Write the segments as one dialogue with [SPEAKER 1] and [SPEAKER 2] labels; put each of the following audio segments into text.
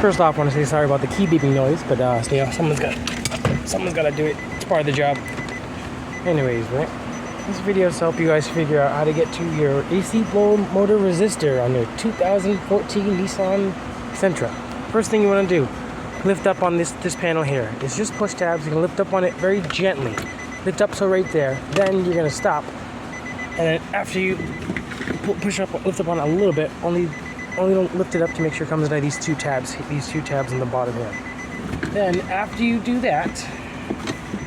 [SPEAKER 1] First off, I want to say sorry about the key beeping noise, but you know, someone's got to do it. It's part of the job. Anyways, right? This video will help you guys figure out how to get to your AC blower motor resistor on your 2014 Nissan Sentra. First thing you want to do, lift up on this panel here. It's just push tabs. You're going to lift up on it very gently. Lift up so right there. Then you're going to stop. And then after you push up, lift up on it a little bit, only don't lift it up to make sure it comes into these two tabs in the bottom here. Then after you do that,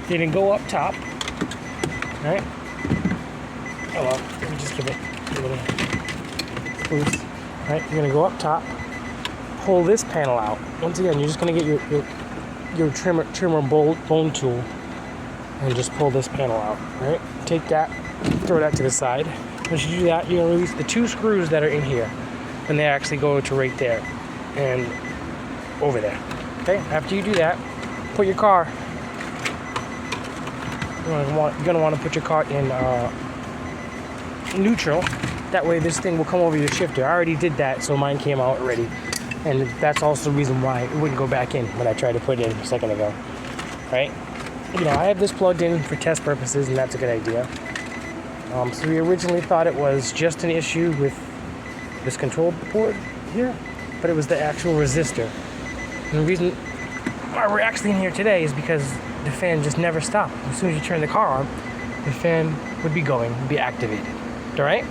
[SPEAKER 1] you're going to go up top. Right? Oh well, let me just give it a little loose. Right, you're gonna go up top, pull this panel out. Once again, you're just gonna get your trimmer bone tool and just pull this panel out. Right, take that, throw that to the side. Once you do that, you're gonna release the two screws that are in here, and they actually go to right there and over there. Okay, after you do that, put your car. You're gonna want to put your car in neutral. That way this thing will come over your shifter. I already did that, so mine came out already. And that's also the reason why it wouldn't go back in when I tried to put it in a second ago. Right? You know, I have this plugged in for test purposes, and that's a good idea. So we originally thought it was just an issue with this control board here, but it was the actual resistor. And the reason why we're actually in here today is because the fan just never stopped. As soon as you turn the car on, the fan would be going, be activated. All right?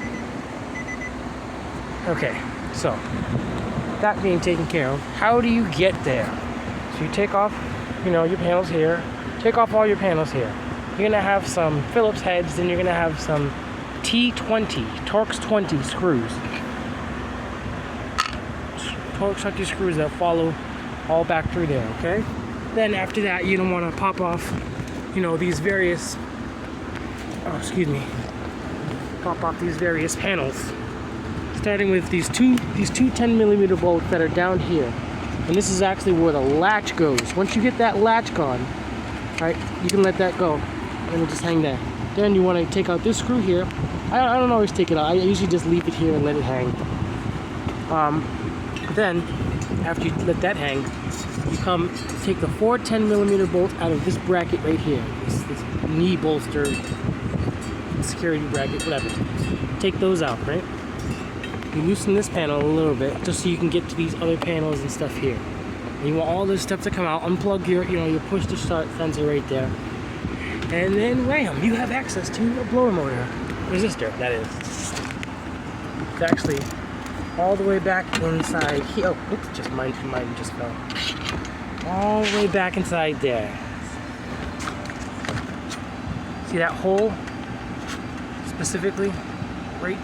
[SPEAKER 1] Okay, so that being taken care of, how do you get there? So you take off, you know, your panels here. Take off all your panels here. You're gonna have some Phillips heads, then you're gonna have some T20, Torx 20 screws. Torx 20 screws that follow all back through there, okay? Then after that, you don't want to pop off, you know, these various, pop off these various panels. Starting with these two 10mm bolts that are down here. And this is actually where the latch goes. Once you get that latch gone, right, you can let that go. And it'll just hang there. Then you want to take out this screw here. I don't always take it out. I usually just leave it here and let it hang. Then, after you let that hang, you take the 4 10mm bolts out of this bracket right here. This knee bolster, security bracket, whatever. Take those out, right? You loosen this panel a little bit just so you can get to these other panels and stuff here. And you want all this stuff to come out. Unplug your push to start sensor right there. And then wham, you have access to a blower motor resistor, that is. It's actually all the way back inside here. Oh, oops, mine just fell. All the way back inside there. See that hole? Specifically, right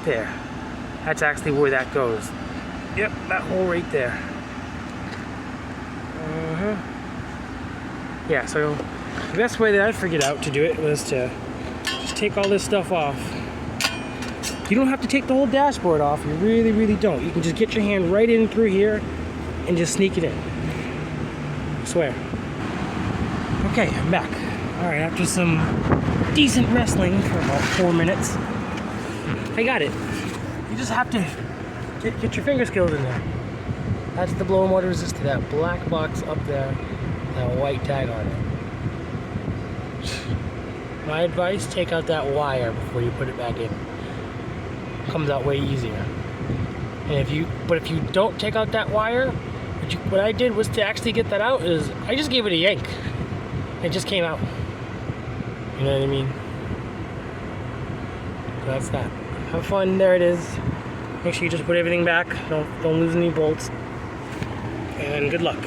[SPEAKER 1] there. That's actually where that goes. Yep, that hole right there. Yeah, so the best way that I figured out to do it was to just take all this stuff off. You don't have to take the whole dashboard off. You really, really don't. You can just get your hand right in through here and just sneak it in. I swear. Okay, I'm back. Alright, after some decent wrestling for about 4 minutes, I got it. You just have to get your finger skills in there. That's the blower motor resistor, that black box up there, that white tag on it. My advice, take out that wire before you put it back in. It comes out way easier. And if you don't take out that wire, what I did was to actually get that out is I just gave it a yank. It just came out. You know what I mean? So that's that. Have fun. There it is. Make sure you just put everything back. Don't lose any bolts. And good luck.